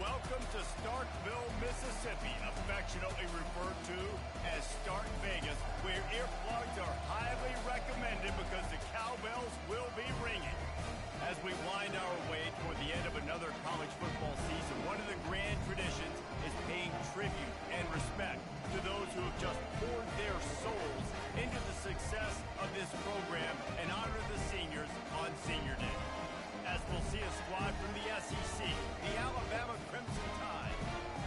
Welcome to Starkville, Mississippi, affectionately referred to as Stark Vegas, where earplugs are highly recommended because the cowbells will be ringing. As we wind our way toward the end of another college football season, one of the grand traditions is paying tribute and respect to those who have just poured their souls into the success of this program and honor the seniors on Senior Day. As we'll see a squad from the SEC, the Alabama Crimson Tide,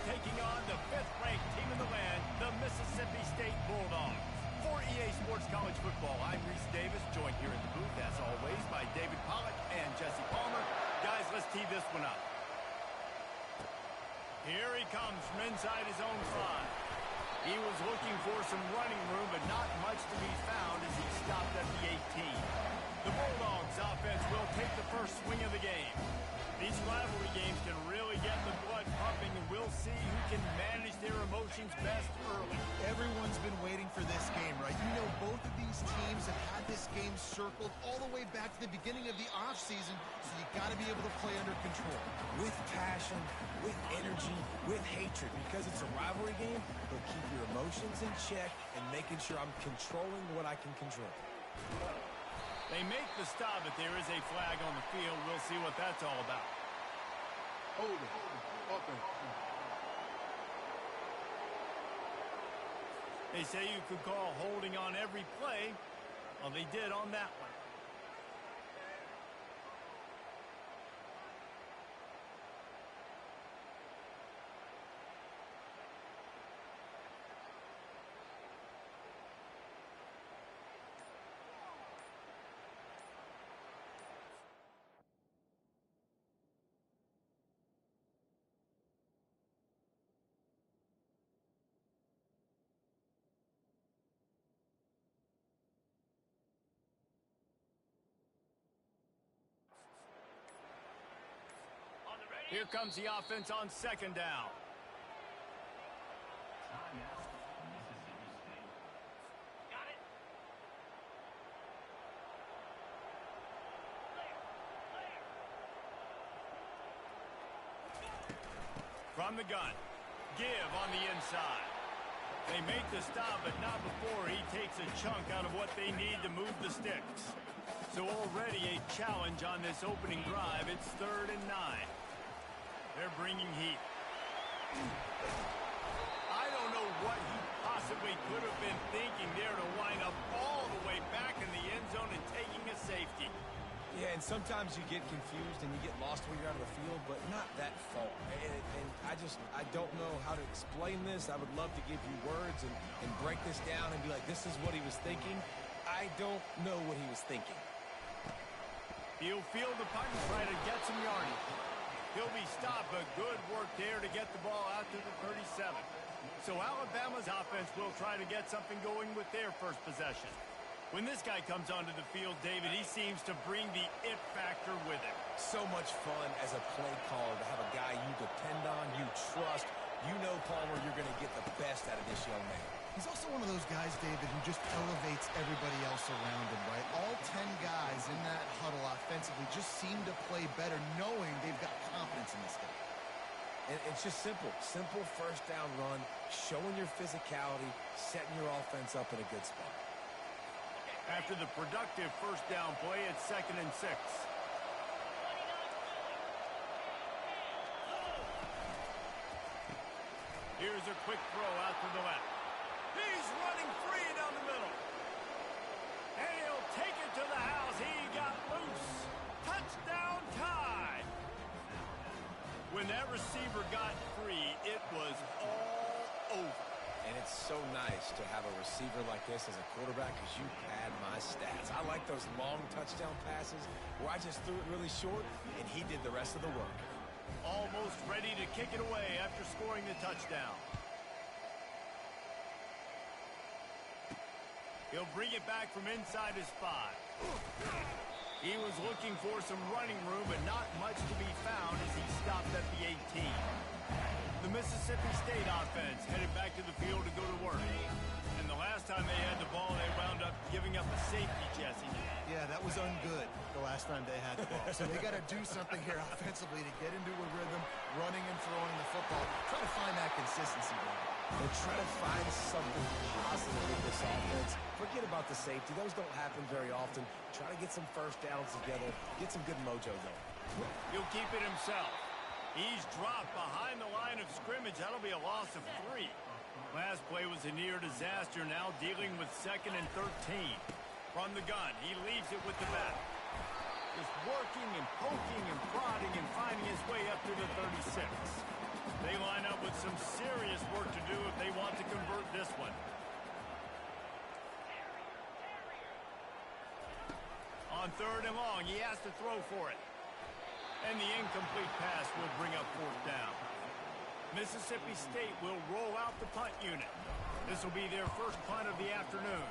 taking on the 5th-ranked team in the land, the Mississippi State Bulldogs. For EA Sports College Football, I'm Reese Davis, joined here in the booth, as always, by David Pollack and Jesse Palmer. Guys, let's tee this one up. Here he comes from inside his own 5. He was looking for some running room, but not much to be found as he stopped at the 18. The Bulldogs offense will take the first swing of the game. These rivalry games can really get the blood pumping, and we'll see who can manage their emotions best early. Everyone's been waiting for this game, right? You know, both of these teams have had this game circled all the way back to the beginning of the offseason, so you got to be able to play under control. With passion, with energy, with hatred, because it's a rivalry game, but keep your emotions in check and making sure I'm controlling what I can control. They make the stop, but there is a flag on the field. We'll see what that's all about. Hold it. They say you could call holding on every play. Well, they did on that one. Here comes the offense on 2nd down. Got it. From the gun, give on the inside. They make the stop, but not before he takes a chunk out of what they need to move the sticks. So already a challenge on this opening drive. It's 3rd and 9. They're bringing heat. I don't know what he possibly could have been thinking there to wind up all the way back in the end zone and taking a safety. Yeah, and sometimes you get confused and you get lost when you're out of the field, but not that far. And I don't know how to explain this. I would love to give you words and break this down and be like, this is what he was thinking. I don't know what he was thinking. He'll field the punt and try to get some yardage. He'll be stopped, but good work there to get the ball out to the 37. So Alabama's offense will try to get something going with their first possession. When this guy comes onto the field, David, he seems to bring the it factor with him. So much fun as a play caller to have a guy you depend on, you trust. You know, Palmer, you're going to get the best out of this young man. He's also one of those guys, David, who just elevates everybody else around him, right? All 10 guys in that huddle offensively just seem to play better knowing they've got confidence in this guy. And it's just simple. Simple first down run, showing your physicality, setting your offense up in a good spot. After the productive first down play, it's 2nd and 6. Here's a quick throw out to the left. He's running free down the middle. And he'll take it to the house. He got loose. Touchdown Tide. When that receiver got free, it was all over. And it's so nice to have a receiver like this as a quarterback because you pad my stats. I like those long touchdown passes where I just threw it really short and he did the rest of the work. Almost ready to kick it away after scoring the touchdown. He'll bring it back from inside his 5. He was looking for some running room, but not much to be found as he stopped at the 18. The Mississippi State offense headed back to the field to go to work. And the last time they had the ball, they wound up giving up a safety, Jesse. Yeah, that was ungood the last time they had the ball. So they got to do something here offensively to get into a rhythm, running and throwing the football. Try to find that consistency, bro. They're trying to find something positive with this offense. Forget about the safety. Those don't happen very often. Try to get some first downs together. Get some good mojo going. He'll keep it himself. He's dropped behind the line of scrimmage. That'll be a loss of 3. Last play was a near disaster. Now dealing with 2nd and 13. From the gun, he leaves it with the back. Just working and poking and prodding and finding his way up to the 36. They line up with some serious work to do if they want to convert this one. On 3rd and long, he has to throw for it. And the incomplete pass will bring up 4th down. Mississippi State will roll out the punt unit. This will be their first punt of the afternoon.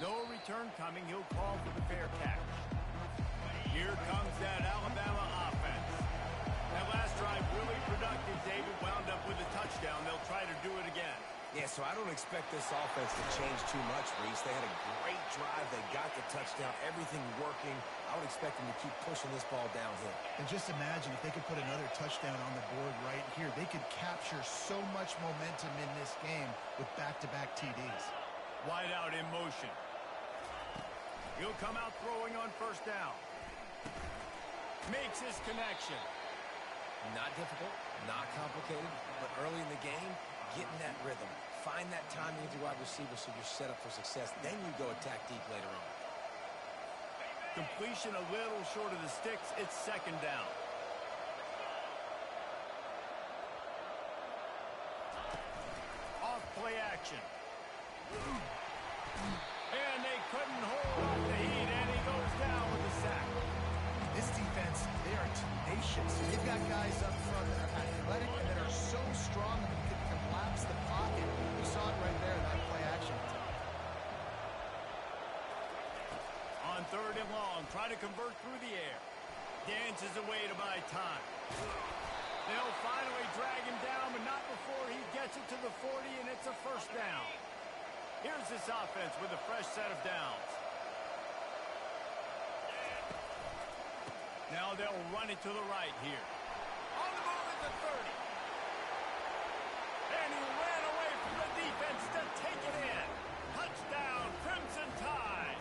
No return coming. He'll call for the fair catch. Here comes that Alabama offense. That last drive really productive. David wound up with a touchdown. They'll try to do it again. Yeah, so I don't expect this offense to change too much, Reese. They had a great drive. They got the touchdown. Everything working. I would expect them to keep pushing this ball downhill. And just imagine if they could put another touchdown on the board right here. They could capture so much momentum in this game with back-to-back TDs. Wide out in motion. He'll come out throwing on 1st down. Makes his connection. Not difficult, not complicated, but early in the game, get in that rhythm. Find that timing with your wide receiver so you're set up for success. Then you go attack deep later on. Completion a little short of the sticks. It's 2nd down. Off play action. And they couldn't hold off the heat, and he goes down with a sack. This defense, they are tenacious. They've got guys up front that are athletic and that are so strong that they can collapse the pocket. You saw it right there in that play action attack. On 3rd and long, try to convert through the air. Dances away to buy time. They'll finally drag him down, but not before he gets it to the 40, and it's a 1st down. Here's this offense with a fresh set of downs. Now they'll run it to the right here. On the move at the 30. And he ran away from the defense to take it in. Touchdown, Crimson Tide.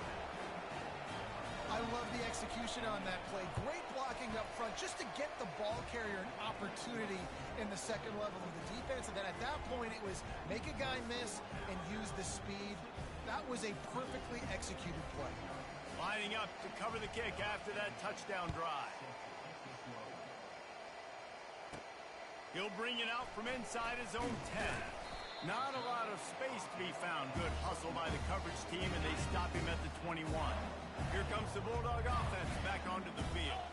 I love the execution on that play. Great blocking up front just to get the ball carrier an opportunity in the 2nd level of the defense. And then at that point, it was make a guy miss and use the speed. That was a perfectly executed play. Lining up to cover the kick after that touchdown drive. He'll bring it out from inside his own 10. Not a lot of space to be found. Good hustle by the coverage team, and they stop him at the 21. Here comes the Bulldog offense back onto the field.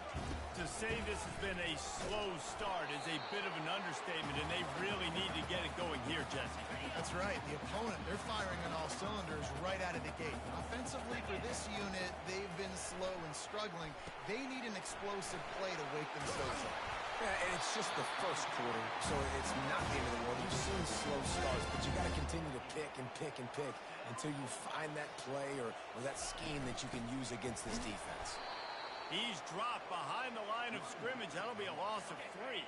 To say this has been a slow start is a bit of an understatement, and they really need to get it going here, Jesse. That's right. The opponent, they're firing on all cylinders right out of the gate. Offensively for this unit, they've been slow and struggling. They need an explosive play to wake themselves up. Yeah, and it's just the 1st quarter, so it's not the end of the world. You've seen slow starts, but you got to continue to pick and pick and pick until you find that play or that scheme that you can use against this defense. He's dropped behind the line of scrimmage. That'll be a loss of 3.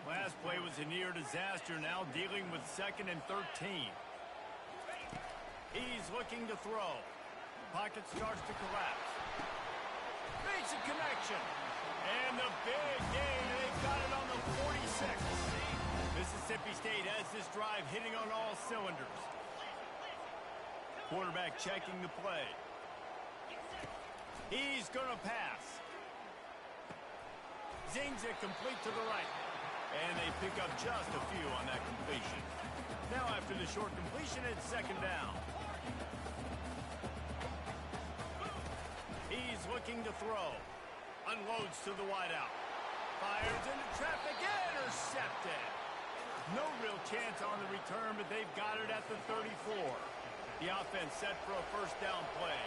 Last play was a near disaster. Now dealing with 2nd and 13. He's looking to throw. Pocket starts to collapse. Makes a connection. And the big gain. They've got it on the 46. Mississippi State has this drive hitting on all cylinders. Quarterback checking the play. He's going to pass. Zings it complete to the right. And they pick up just a few on that completion. Now after the short completion, it's 2nd down. He's looking to throw. Unloads to the wideout. Fires into traffic. Intercepted. No real chance on the return, but they've got it at the 34. The offense set for a 1st down play.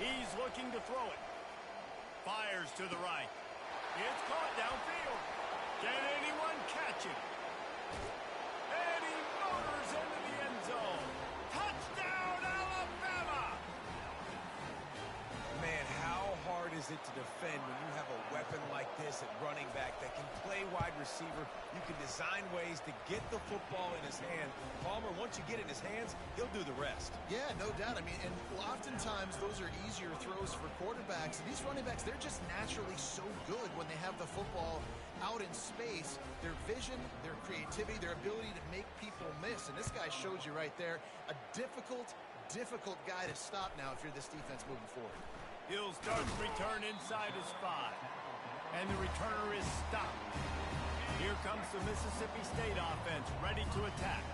He's looking to throw it. Fires to the right. It's caught downfield. Can anyone catch it? And he motors into the end zone. Touchdown, Alabama! Man, how hard is it to defend when you have a weapon like this at running back that can play wide receiver? You can design ways to get the football in his hand. Palmer, once you get it in his hands, he'll do the rest. Yeah, no doubt. I mean, and oftentimes those are easier throws for quarterbacks. And these running backs, they're just naturally so good when they have the football out in space. Their vision, their creativity, their ability to make people miss. And this guy shows you right there, a difficult guy to stop now if you're this defense moving forward. He'll start to return inside his 5. And the returner is stopped. Here comes the Mississippi State offense ready to attack.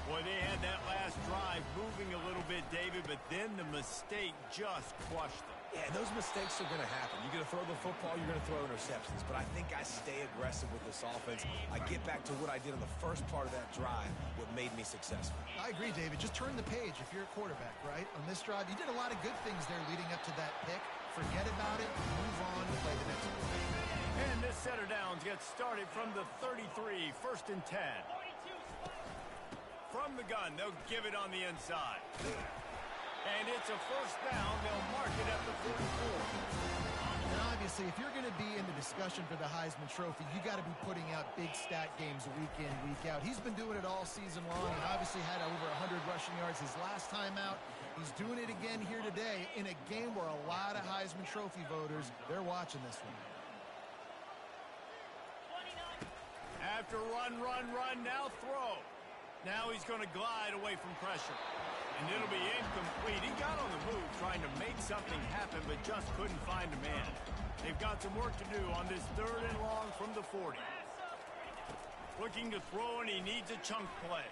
Boy, they had that last drive moving a little bit, David, but then the mistake just crushed them. Yeah, those mistakes are going to happen. You're going to throw the football, you're going to throw interceptions. But I think I stay aggressive with this offense. I get back to what I did on the first part of that drive, what made me successful. I agree, David. Just turn the page if you're a quarterback, right? On this drive, you did a lot of good things there leading up to that pick. Forget about it, move on, play the next play. And this setter downs gets started from the 33, 1st and 10. From the gun, they'll give it on the inside. And it's a first down. They'll mark it at the 44. And obviously, if you're going to be in the discussion for the Heisman Trophy, you got to be putting out big stat games week in, week out. He's been doing it all season long and obviously had over 100 rushing yards his last time out. He's doing it again here today in a game where a lot of Heisman Trophy voters, they're watching this one. After run, now throw. Now he's going to glide away from pressure. And it'll be incomplete. He got on the move trying to make something happen, but just couldn't find a man. They've got some work to do on this 3rd and long from the 40. Looking to throw, and he needs a chunk play.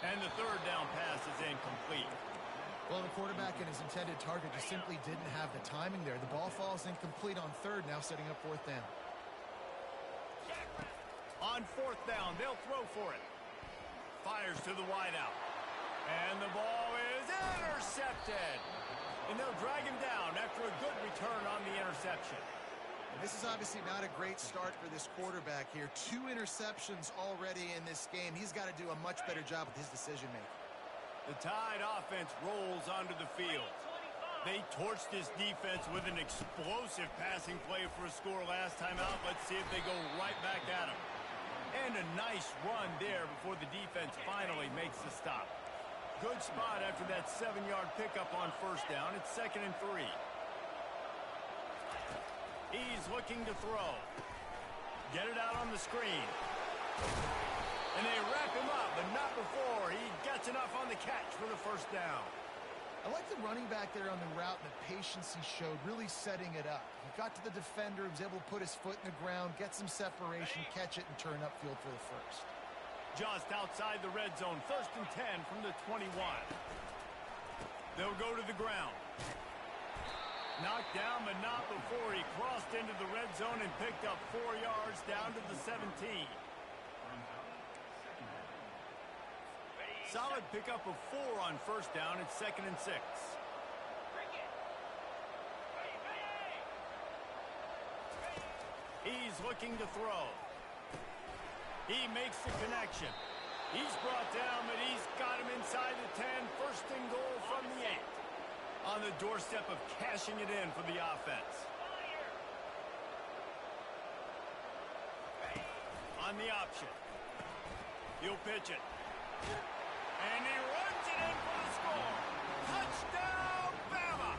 And the 3rd down pass is incomplete. Well, the quarterback and his intended target just simply didn't have the timing there. The ball falls incomplete on 3rd, now setting up 4th down. On 4th down, they'll throw for it. Fires to the wideout. And the ball is intercepted. And they'll drag him down after a good return on the interception. And this is obviously not a great start for this quarterback here. 2 interceptions already in this game. He's got to do a much better job with his decision-making. The Tide offense rolls onto the field. They torched this defense with an explosive passing play for a score last time out. Let's see if they go right back at him. And a nice run there before the defense finally makes the stop. Good spot after that 7-yard pickup on 1st down. It's 2nd and 3. He's looking to throw. Get it out on the screen. And they wrap him up, but not before he gets enough on the catch for the 1st down. I like the running back there on the route and the patience he showed, really setting it up. He got to the defender, was able to put his foot in the ground, get some separation, catch it, and turn upfield for the 1st. Just outside the red zone, 1st and 10 from the 21. They'll go to the ground. Knocked down, but not before he crossed into the red zone and picked up 4 yards down to the 17. Solid pickup of 4 on 1st down. It's 2nd and 6. He's looking to throw. He makes the connection. He's brought down, but he's got him inside the 10. 1st and goal from the 8. On the doorstep of cashing it in for the offense. On the option. He'll pitch it. And he runs it in for the score. Touchdown, Bama!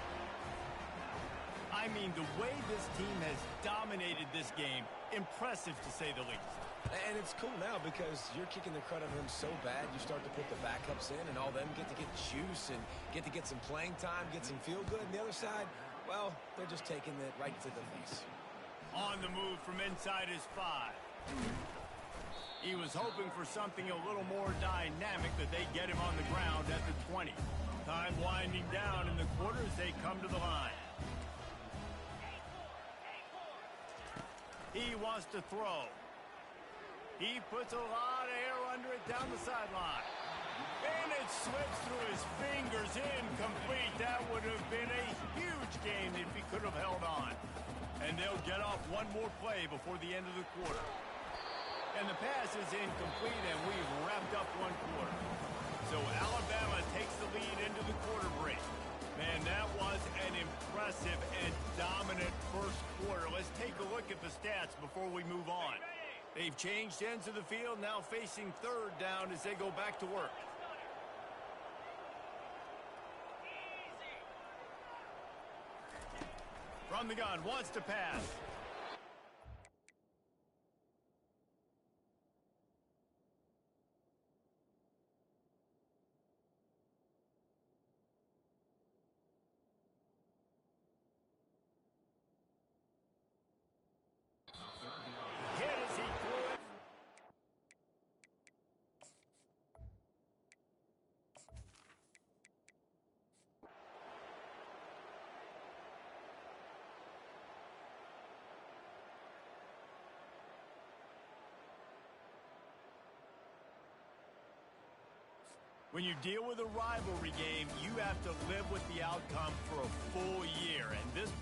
I mean, the way this team has dominated this game, impressive to say the least. And it's cool now because you're kicking the crud out of them so bad, you start to put the backups in, and all them get to get juice and get to get some playing time, get some feel good. And the other side, well, they're just taking it right to the face. On the move from inside his 5. He was hoping for something a little more dynamic, that they get him on the ground at the 20. Time winding down in the quarter as they come to the line. He wants to throw. He puts a lot of air under it down the sideline. And it slips through his fingers, incomplete. That would have been a huge game if he could have held on. And they'll get off one more play before the end of the quarter. And the pass is incomplete, and we've wrapped up one quarter. So Alabama takes the lead into the quarter break. Man, that was an impressive and dominant first quarter. Let's take a look at the stats before we move on. They've changed ends of the field, now facing third down as they go back to work. From the gun, wants to pass. Hit as he threw it. When you deal with a rivalry game, you have to live with the outcome for a full year. And this